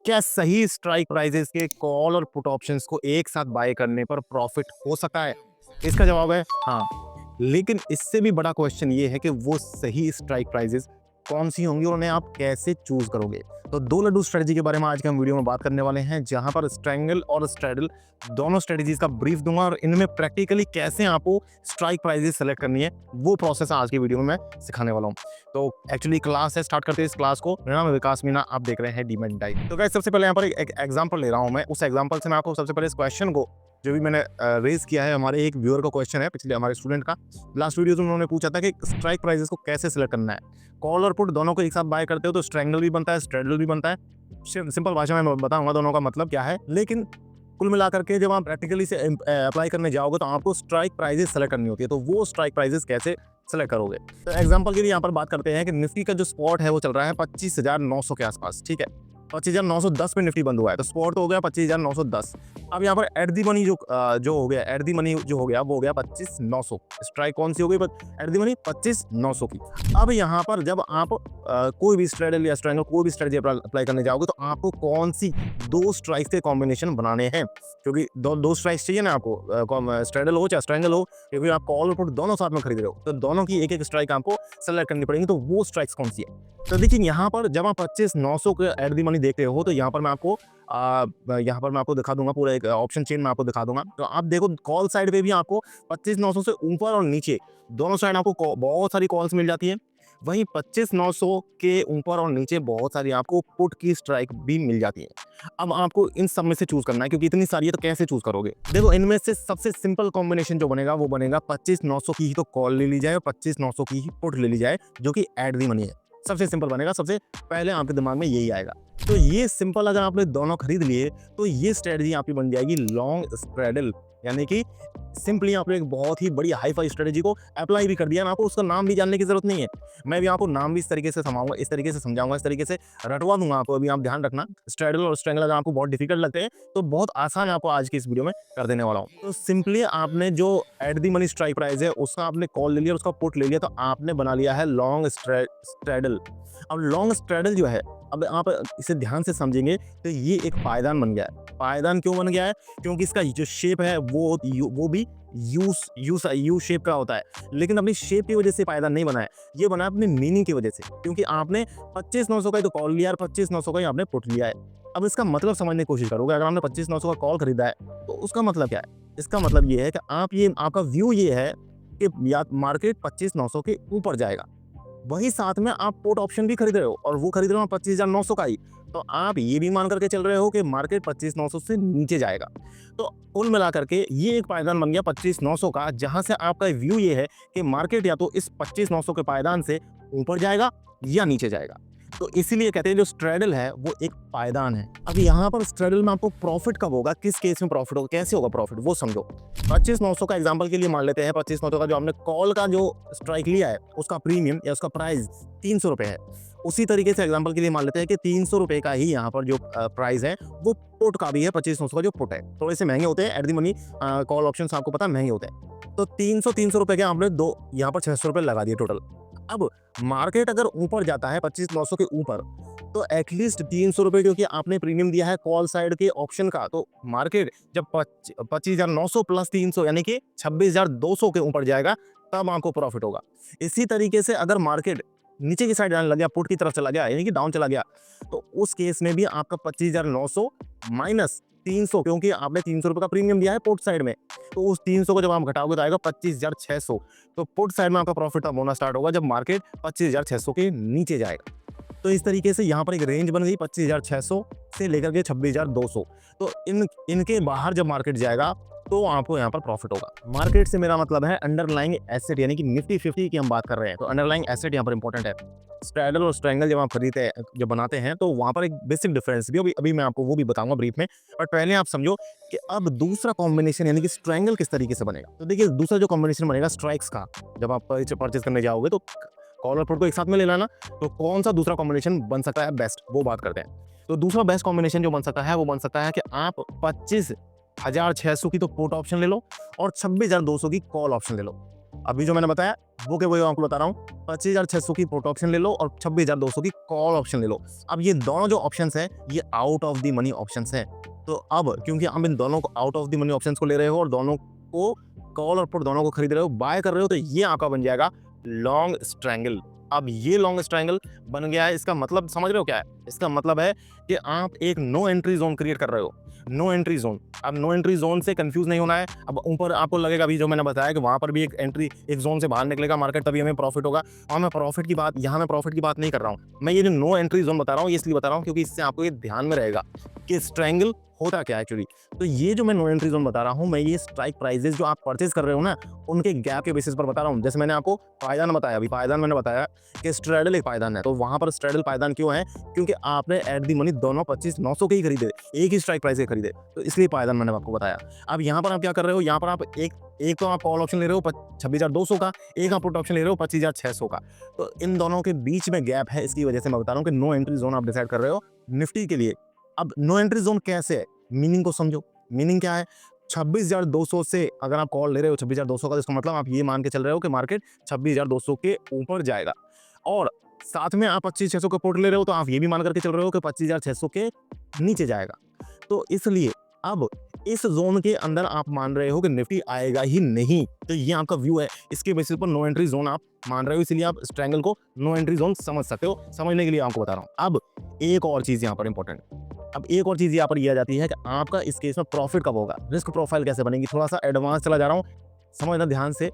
क्या सही strike prices के कॉल और पुट ऑप्शंस को एक साथ बाय करने पर प्रॉफिट हो सकता है? इसका जवाब है हाँ। लेकिन इससे भी बड़ा क्वेश्चन ये है कि वो सही स्ट्राइक प्राइसेस कौन सी होंगी और उन्हें आप कैसे चूज करोगे। तो दो लड्डू स्ट्रेटजी के बारे में आज के हम वीडियो में बात करने वाले हैं, जहां पर स्ट्रैंगल और स्ट्रेडल दोनों स्ट्रेटजीज का ब्रीफ दूंगा और इनमें प्रैक्टिकली कैसे आपको स्ट्राइक प्राइसेस सेलेक्ट करनी है वो प्रोसेस आज की वीडियो में मैं सिखाने वाला हूँ। तो एक्चुअली क्लास है, स्टार्ट करते हैं इस क्लास को। मेरा नाम है विकास मीना, आप देख रहे हैं डीमैट डाइट। तो गाइस सबसे पहले यहाँ पर एक एग्जांपल ले रहा हूँ मैं। उस एग्जांपल से मैं आपको सबसे पहले इस क्वेश्चन को जो भी मैंने रेज किया है, हमारे एक व्यूअर का क्वेश्चन है, पिछले हमारे स्टूडेंट का। लास्ट वीडियो में उन्होंने पूछा था कि स्ट्राइक प्राइसेस को कैसे सिलेक्ट करना है। कॉल और पुट दोनों को एक साथ बाय करते हो तो स्ट्रैंगल भी बनता है, स्ट्रेडल भी बनता है। सिंपल भाषा में बताऊंगा दोनों का मतलब क्या है, लेकिन कुल मिलाकर के जब आप प्रैक्टिकली से अप्लाई करने जाओगे तो आपको स्ट्राइक प्राइसेस सेलेक्ट करनी होती है। तो वो स्ट्राइक प्राइसेस कैसे सेलेक्ट करोगे, तो एग्जांपल के लिए यहाँ पर बात करते हैं कि निफ्टी का जो स्पॉट है वो चल रहा है 25,900 के आसपास। ठीक है, 25,910 पे निफ्टी बंद हुआ है, तो स्पॉट तो हो गया 25,910। अब यहाँ पर एट दी मनी जो हो गया, एट दी मनी जो हो गया वो हो गया 25,900। स्ट्राइक कौन सी हो गई एट दी मनी 25,900 की। अब यहाँ पर जब आप कोई भी स्ट्रेडल या स्ट्रैंगल कोई भी स्ट्रेटजी अप्लाई करने जाओगे तो आपको कौन सी दो स्ट्राइक्स के कॉम्बिनेशन बनाने हैं, क्योंकि दो स्ट्राइक्स चाहिए ना आपको, स्ट्रेडल हो चाहे स्ट्रैंगल हो, क्योंकि आप कॉल और पुट दोनों साथ में खरीद रहे हो, तो दोनों की एक एक स्ट्राइक आपको सेलेक्ट करनी पड़ेगी। तो वो स्ट्राइक्स कौन सी है? तो देखिए यहाँ पर जब आप 25,900 के एट दी मनी देख रहे हो तो यहाँ पर मैं आपको दिखा दूंगा, पूरा एक ऑप्शन चेन में आपको दिखा दूंगा। तो आप देखो कॉल साइड पे भी आपको 25,900 से ऊपर और नीचे दोनों साइड आपको बहुत सारी कॉल्स मिल जाती है। वहीं 25,900 के ऊपर और नीचे बहुत सारी आपको पुट की स्ट्राइक भी मिल जाती है। अब आपको इन सब में से चूज करना है, क्योंकि इतनी सारी है तो कैसे चूज करोगे। देखो इनमें से सबसे सिंपल कॉम्बिनेशन जो बनेगा वो बनेगा 25,900 की ही तो कॉल ले ली जाए और 25,900 की ही पुट ले ली जाए, जो कि एट दी मनी है। सबसे सिंपल बनेगा, सबसे पहले आपके दिमाग में यही आएगा। तो ये सिंपल अगर आपने दोनों खरीद लिए तो ये स्ट्रेटजी आपकी बन जाएगी लॉन्ग स्ट्रेडल, यानी कि सिंपली आपने एक बहुत ही बड़ी हाई फाई स्ट्रेटजी को अप्लाई भी कर दिया ना। आपको उसका नाम भी जानने की जरूरत नहीं है, मैं भी आपको नाम भी इस तरीके से समाऊंगा, इस तरीके से समझाऊंगा, इस तरीके से रटवा दूंगा आपको। अभी आप ध्यान रखना, स्ट्रेडल और स्ट्रैंगल अगर आपको बहुत डिफिकल्ट लगते हैं तो बहुत आसान आपको आज की इस वीडियो में कर देने वाला हूँ। तो सिंपली आपने जो at the money strike price है उसका आपने कॉल ले लिया, उसका पुट ले लिया, तो आपने बना लिया है लॉन्ग स्ट्रेडल। अब लॉन्ग स्ट्रेडल जो है, अब आप इसे ध्यान से समझेंगे तो ये एक पायदान बन गया है। पायदान क्यों बन गया है? क्योंकि इसका जो शेप है वो भी यू शेप का होता है, लेकिन अपनी शेप की वजह से पायदान नहीं बना है, ये बना है अपनी मीनिंग की वजह से। क्योंकि आपने 25,900 का ही तो कॉल लिया और 25,900 का ही आपने पुट लिया है। अब इसका मतलब समझने की कोशिश करोगे, अगर आपने 25,900 का कॉल खरीदा है तो उसका मतलब क्या है? इसका मतलब ये है कि आपका व्यू ये है कि या मार्केट 25,900 के ऊपर जाएगा, वही साथ में आप पुट ऑप्शन भी खरीद रहे हो और वो खरीद रहे हो 25,900 का ही, तो आप ये भी मान करके चल रहे हो कि मार्केट 25,900 से नीचे जाएगा। तो कुल मिलाकर के ये एक पायदान बन गया 25,900 का, जहां से आपका व्यू ये है कि मार्केट या तो इस 25,900 के पायदान से ऊपर जाएगा या नीचे जाएगा। तो इसीलिए कहते हैं जो स्ट्रेडल है वो एक पायदान है। अब यहाँ पर स्ट्रेडल में आपको प्रॉफिट कब होगा, किस केस में प्रॉफिट होगा, कैसे होगा प्रॉफिट, वो समझो। 25,900 का एग्जांपल के लिए मान लेते हैं, 25,900 का जो हमने कॉल का जो स्ट्राइक लिया है उसका प्रीमियम या उसका प्राइस 300 रुपए है। उसी तरीके से एग्जांपल के लिए मान लेते हैं कि 300 रुपए का ही यहाँ पर जो प्राइस है वो पुट का भी है। 25,900 का जो पुट है थोड़े से महंगे होते हैं, at the money call option आपको पता है महंगे होते हैं। तो 300 रुपए के आपने दो यहाँ पर 600 रुपए लगा दिए टोटल। अब मार्केट अगर ऊपर जाता है 25,900 के ऊपर तो एटलीस्ट 300 रुपए, क्योंकि आपने प्रीमियम दिया है कॉल साइड के ऑप्शन का, तो मार्केट जब 25,900 प्लस 300 यानी कि 26,200 के ऊपर जाएगा तब आपको प्रॉफिट होगा। इसी तरीके से अगर मार्केट नीचे की साइड जाने लग गया, पुट की तरफ चला गया यानी कि डाउन चला गया, तो उस केस में भी आपका 25,900 माइनस 300, क्योंकि आपने 300 रुपए का प्रीमियम दिया है पुट साइड में, तो उस 300 को जब आप घटाओगे तो आएगा 25,600। तो पुट साइड में आपका प्रॉफिट तब होना स्टार्ट होगा जब मार्केट 25,600 के नीचे जाएगा। तो इस तरीके से यहाँ पर एक रेंज बन गई 25,600 से लेकर के 26,200। तो इनके बाहर जब मार्केट जाएगा तो आपको यहाँ पर प्रॉफिट होगा। मार्केट से मेरा मतलब है अंडरलाइंग एसेट, यानी कि निफ्टी 50 की हम बात कर रहे हैं, तो अंडरलाइंग एसेट यहाँ पर इंपॉर्टेंट है। स्ट्रैडल और स्ट्रैंगल जब आप खरीदते हैं, जब बनाते हैं, तो वहाँ पर एक बेसिक डिफरेंस भी अभी मैं आपको वो भी बताऊंगा ब्रीफ में। और पहले आप समझो कि अब दूसरा कॉम्बिनेशन यानी कि स्ट्रैंगल किस तरीके से बनेगा। तो देखिए दूसरा जो कॉम्बिनेशन बनेगा स्ट्राइक्स का, जब आप परचेज करने जाओगे तो कॉल और पुट को एक साथ में ले लेना, तो कौन सा दूसरा कॉम्बिनेशन बन सकता है बेस्ट, वो बात करते हैं। तो दूसरा बेस्ट कॉम्बिनेशन जो बन सकता है वो बन सकता है कि आप 25,600 की तो पुट ऑप्शन ले लो और 26,200 की कॉल ऑप्शन ले लो। अभी जो मैंने बताया वो क्या, वही आपको बता रहा हूँ, 25,600 की पुट ऑप्शन ले लो और 26,200 की कॉल ऑप्शन ले लो। अब ये दोनों जो ऑप्शंस हैं ये out of the money options हैं। तो अब क्योंकि आप इन दोनों को out of the money options को ले रहे हो और दोनों को कॉल और पुट दोनों को खरीद रहे हो, बाय कर रहे हो, तो ये आपका बन जाएगा लॉन्ग स्ट्रैंगल। अब ये लॉन्ग स्ट्रैंगल बन गया है, इसका मतलब समझ रहे हो क्या है? इसका मतलब है कि आप एक नो एंट्री जोन क्रिएट कर रहे हो। नो एंट्री जोन, अब नो एंट्री जोन से कंफ्यूज नहीं होना है। अब ऊपर आपको लगेगा अभी जो मैंने बताया कि वहां पर भी एक जोन से बाहर निकलेगा मार्केट, तभी हमें प्रॉफिट होगा। और मैं प्रॉफिट की बात, यहाँ मैं प्रॉफिट की बात नहीं कर रहा हूँ, मैं ये जो नो एंट्री जोन बता रहा हूँ ये इसलिए बता रहा हूँ क्योंकि इससे आपको ये ध्यान में रहेगा कि स्ट्रैंगल होता क्या है एक्चुअली। तो ये जो मैं नो एंट्री जोन बता रहा हूँ, मैं ये स्ट्राइक प्राइजेस जो आप परचेज कर रहे हो ना, उनके गैप के बेसिस पर बता रहा हूँ। जैसे मैंने आपको पायदान बताया, अभी पायदान मैंने बताया कि स्ट्रेडल एक पायदान है, तो वहां पर स्ट्रेडल पायदान क्यों है? क्योंकि आपने एट दी मनी दोनों 25,900 के ही खरीदे, एक ही स्ट्राइक प्राइस के खरीदे, तो इसलिए पायदान मैंने आपको बताया। अब यहाँ पर आप क्या कर रहे हो, यहाँ पर आप एक तो आप कॉल ऑप्शन ले रहे हो 26,200 का, एक आप पुट ऑप्शन ले रहे हो 25,600 का। तो इन दोनों के बीच में गैप है, इसकी वजह से मैं बता रहा हूँ कि नो एंट्री जोन आप डिसाइड कर रहे हो निफ्टी के लिए। अब नो एंट्री जोन कैसे है, मीनिंग को समझो। मीनिंग क्या है? 26,200 से अगर आप कॉल ले रहे हो 26,200 का, तो इसका मतलब आप ये मान के चल रहे हो कि मार्केट 26,200 के ऊपर जाएगा, और साथ में आप 25,600 का पुट ले रहे हो, तो आप ये भी मान करके चल रहे हो कि 25,600 के नीचे जाएगा। तो इसलिए अब इस जोन के अंदर आप मान रहे हो कि निफ्टी आएगा ही नहीं, तो ये आपका व्यू है, इसके बेसिस पर नो एंट्री जोन आप मान रहे हो, इसलिए आप स्ट्रैंगल को नो एंट्री जोन समझ सकते हो। समझने के लिए आपको बता रहा हूं। अब एक और चीज यहाँ पर इंपॉर्टेंट, अब एक और चीज यहाँ पर ये आ जाती है कि आपका इस केस में प्रॉफिट कब होगा, रिस्क प्रोफाइल कैसे बनेगी। थोड़ा सा एडवांस चला जा रहा हूँ, समझना ध्यान से।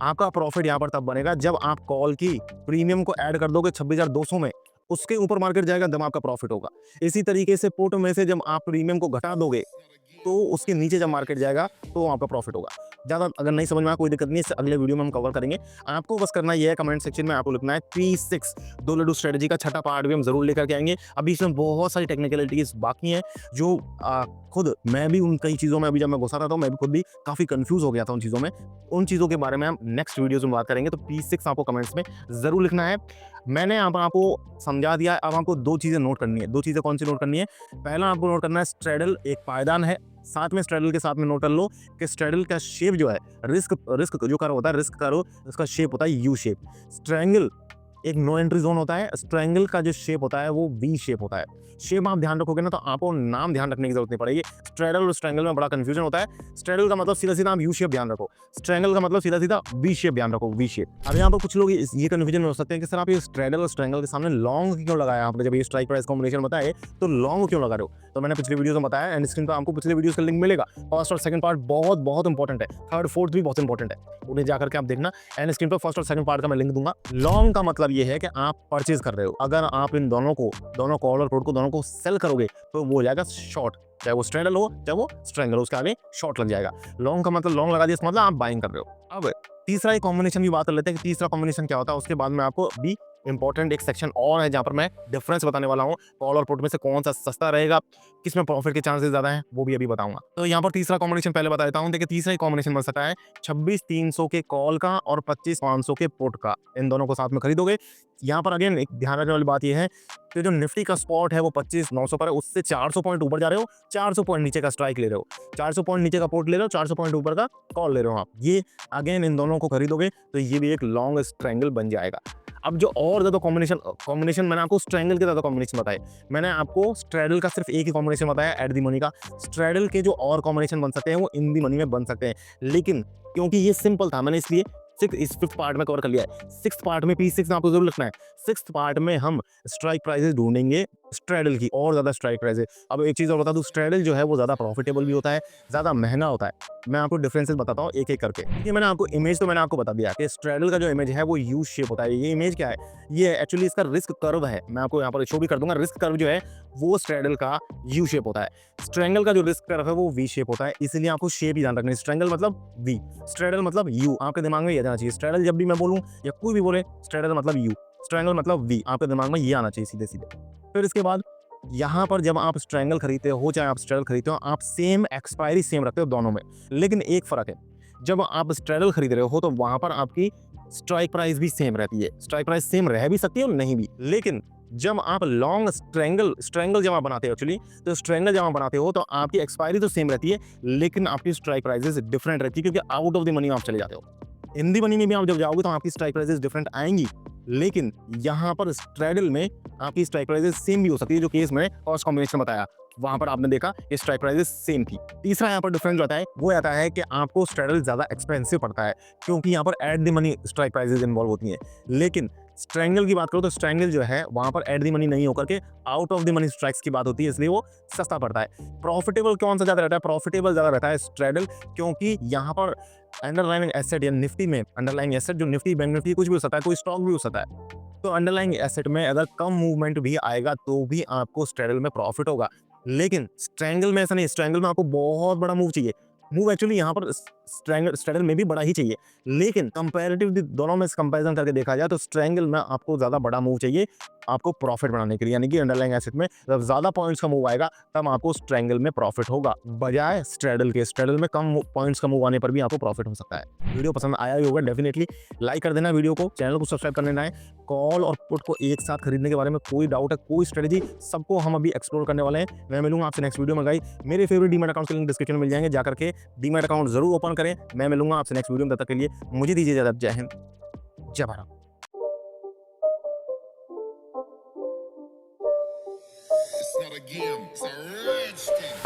आपका प्रॉफिट यहाँ पर तब बनेगा जब आप कॉल की प्रीमियम को ऐड कर दोगे 26,200 में, उसके ऊपर मार्केट जाएगा, तब आपका प्रॉफिट होगा। इसी तरीके से पुट में से जब आप प्रीमियम को घटा दोगे, तो उसके नीचे जब मार्केट जाएगा तो आपका प्रॉफिट होगा। ज़्यादा अगर नहीं समझ में आया कोई दिक्कत नहीं है, अगले वीडियो में हम कवर करेंगे। आपको बस करना ये है, कमेंट सेक्शन में आपको लिखना है P6 दो लड्डू स्ट्रेटजी का छठा पार्ट भी हम जरूर लेकर के आएंगे। अभी इसमें बहुत सारी टेक्निकलिटीज बाकी हैं जो खुद मैं भी उन कई चीज़ों में अभी जब मैं घुसा था तो मैं भी खुद भी काफ़ी कंफ्यूज हो गया था उन चीज़ों में। उन चीज़ों के बारे में हम नेक्स्ट वीडियोज में बात करेंगे, तो P6 आपको कमेंट्स में ज़रूर लिखना है। मैंने अब आपको समझा दिया, अब आपको दो चीज़ें नोट करनी है। दो चीज़ें कौन सी नोट करनी है? पहला आपको नोट करना है स्ट्रेडल एक पायदान है, साथ में स्ट्रेडल के साथ में नोट कर लो कि स्ट्रेडल का शेप जो है, रिस्क जो करो होता है, रिस्क करो उसका शेप होता है यू शेप। स्ट्रैंगल एक नो एंट्री जोन होता है, स्ट्रैंगल का जो शेप होता है वो वी शेप होता है। शेप आप ध्यान रखोगे ना तो आपको नाम ध्यान रखने की जरूरत नहीं पड़ेगी। स्ट्रेडल और स्ट्रैंगल में बड़ा कंफ्यूजन होता है। स्ट्रेडल का मतलब सीधा सीधा आप यू शेप ध्यान रखो, स्ट्रैंगल का मतलब सीधा सीधा वी शेप ध्यान रखो, वी शेप। अब यहाँ पर कुछ लोग ये कंफ्यूजन में हो सकते हैं कि सर आप ये स्ट्रेडल और स्ट्रैंगल के सामने लॉन्ग क्यों लगाया आपने, जब ये स्ट्राइक प्राइस कॉम्बिनेशन बताए तो लॉन्ग क्यों लगा रहे हो? तो मैंने पिछले वीडियो में बताया, एंड स्क्रीन पर आपको पिछले वीडियो का लिंक मिलेगा। फर्स्ट और सेकंड पार्ट बहुत बहुत इंपॉर्टेंट है, थर्ड फोर्थ भी बहुत इंपॉर्टेंट है, उन्हें जाकर के आप देखना। एंड स्क्रीन पर फर्स्ट और सेकंड पार्ट का मैं लिंक दूंगा। लॉन्ग का मतलब ये है कि आप परचेज कर रहे हो, अगर आप इन दोनों कॉल और पुट को दोनों को सेल करोगे तो वो हो जाएगा शॉर्ट, चाहे वो स्ट्रेडल हो चाहे वो स्ट्रैंगल हो, उसके आगे शॉर्ट लग जाएगा। लॉन्ग का मतलब लॉन्ग लगा दिया, इसका मतलब आप बाइंग कर रहे हो। अब तीसरा एक कॉम्बिनेशन की बात कर लेते हैं कि तीसरा कॉम्बिनेशन क्या होता है, उसके बाद में आपको भी इंपॉर्टेंट एक सेक्शन और है जहां पर मैं डिफरेंस बताने वाला हूं, कॉल और पुट में से कौन सा सस्ता रहेगा, किसमें प्रॉफिट के चांसेस ज्यादा हैं, वो भी अभी बताऊंगा। तो यहाँ पर तीसरा कॉम्बिनेशन पहले बता देता हूँ। देखिए तीसरा कॉम्बिनेशन बन सकता है 26,300 के कॉल का और 25,500 के पुट का, इन दोनों को साथ में खरीदोगे। यहाँ पर अगेन एक ध्यान रखने वाली बात यह है कि जो निफ्टी का स्पॉट है वो 25,900 पर है, उससे 400 पॉइंट ऊपर जा रहे हो, 400 पॉइंट नीचे का स्ट्राइक ले रहे हो, 400 पॉइंट नीचे का पुट ले रहे हो, 400 पॉइंट ऊपर का कॉल ले रहे हो आप। ये अगेन इन दोनों को खरीदोगे तो ये भी एक लॉन्ग स्ट्रैंगल बन जाएगा। अब जो और ज़्यादा कॉम्बिनेशन मैंने आपको स्ट्रैंगल के ज़्यादा कॉम्बिनेशन बताए, मैंने आपको स्ट्रेडल का सिर्फ एक ही कॉम्बिनेशन बताया एट दी मनी का। स्ट्रेडल के जो और कॉम्बिनेशन बन सकते हैं वो इन दी मनी में बन सकते हैं, लेकिन क्योंकि ये सिंपल था मैंने इसलिए इस फिफ्थ पार्ट में कवर कर लिया है। सिक्स्थ पार्ट में P6 में आपको जरूर लिखना है। सिक्स्थ पार्ट में हम स्ट्राइक प्राइसेस ढूंढेंगे स्ट्रेडल की, और ज्यादा स्ट्राइक प्राइसेस। अब एक चीज और बता दूं, स्ट्रेडल जो है वो ज्यादा प्रॉफिटेबल भी होता है, ज्यादा महंगा होता है। मैं आपको डिफरेंसेस बताता हूँ एक एक करके। ये मैंने आपको इमेज तो मैंने आपको बता दिया कि स्ट्रेडल का जो इमेज है वो यू शेप होता है। ये इमेज क्या है, ये एक्चुअली इसका रिस्क कर्व है, मैं आपको यहाँ पर शो भी कर दूंगा। रिस्क कर्व जो है वो स्ट्रेडल का यू शेप होता है, स्ट्रैंगल का जो रिस्क कर्व है वो वी शेप होता है, इसलिए आपको शेप ही ध्यान रखना है। स्ट्रैंगल मतलब वी, स्ट्रेडल मतलब यू, आपके दिमाग में ये जाना चाहिए। स्ट्रेडल जब भी मैं बोलूँ या कोई भी बोले स्ट्रेडल मतलब यू, स्ट्रैंगल मतलब वी, आपके दिमाग में ये आना चाहिए सीधे सीधे। फिर इसके बाद यहाँ पर जब आप स्ट्रैंगल खरीदते हो चाहे आप स्ट्रेडल खरीदते हो, आप सेम एक्सपायरी सेम रखते हो दोनों में, लेकिन एक फर्क है, जब आप स्ट्रेडल खरीद रहे हो तो वहां पर आपकी स्ट्राइक प्राइस भी सेम रहती है। स्ट्राइक प्राइस सेम रह भी सकती है और नहीं भी, लेकिन जब आप लॉन्ग स्ट्रैंगल जब आप बनाते हो एक्चुअली, तो स्ट्रैंगल जब आप बनाते हो तो आपकी एक्सपायरी तो सेम रहती है, लेकिन आपकी स्ट्राइक प्राइसेस डिफरेंट रहती है, क्योंकि आउट ऑफ द मनी आप चले जाते हो। इन दी मनी में भी आप जब जाओगे तो आपकी स्ट्राइक प्राइसेस डिफरेंट आएंगी, लेकिन यहाँ पर स्ट्रैडल में आपकी स्ट्राइक प्राइसेस सेम भी हो सकती है। जो केस मैंने फर्स्ट कॉम्बिनेशन बताया वहां पर आपने देखा कि स्ट्राइक प्राइसेस सेम थी। तीसरा यहाँ पर डिफरेंस जो आता है वो आता है कि आपको स्ट्रैडल ज्यादा एक्सपेंसिव पड़ता है, क्योंकि यहाँ पर at the money strike prices involve होती हैं। लेकिन स्ट्रैंगल की बात करो तो स्ट्रैंगल जो है वहां पर एट द मनी नहीं होकर के out of the money strikes की बात होती है, इसलिए वो सस्ता पड़ता है। प्रॉफिटेबल कौन सा ज्यादा रहता है? प्रॉफिटेबल ज्यादा रहता है स्ट्रैडल, क्योंकि यहाँ पर अंडरलाइंग एसेट या निफ्टी में अंडरलाइंग एसेट जो निफ्टी बैंक निफ्टी कुछ भी हो सकता है, कोई स्टॉक भी हो सकता है, तो अंडरलाइंग एसेट में अगर कम मूवमेंट भी आएगा तो भी आपको स्ट्रैडल में प्रॉफिट होगा। लेकिन स्ट्रैंगल में ऐसा नहीं, स्ट्रैंगल में आपको बहुत बड़ा मूव चाहिए। मूव एक्चुअली यहाँ पर स्ट्रैंगल में भी बड़ा ही चाहिए, लेकिन कंपैरेटिव दोनों में कंपैरिजन करके देखा जाए तो स्ट्रैंगल में आपको ज्यादा बड़ा मूव चाहिए आपको प्रॉफिट बनाने के लिए। यानी कि अंडरलाइंग एसेट में जब ज्यादा पॉइंट्स का मूव आएगा तब आपको स्ट्रैंगल में प्रॉफिट होगा, बजाय स्ट्रैडल के। स्ट्रैडल में कम पॉइंट्स का मूव आने पर भी आपको प्रॉफिट हो सकता है। वीडियो पसंद आया ही होगा, डेफिनेटली लाइक कर देना वीडियो को, चैनल को सब्सक्राइब कर लेना है। कॉल और पुट को एक साथ खरीदने के बारे में कोई डाउट है, कोई स्ट्रेटजी, सबको हम अभी एक्सप्लोर करने वाले हैं। मैं मिलूंगा आपसे नेक्स्ट वीडियो में गाइस। मेरे फेवरेट डीमैट अकाउंट के लिंक डिस्क्रिप्शन में मिल जाएंगे, जाकर के डीमैट अकाउंट जरूर ओपन करें। मैं मिलूंगा आपसे नेक्स्ट वीडियो में, तब तक के लिए मुझे दीजिए इजाजत। जय हिंद, जय Bharat. It's not a game, it's a rich thing.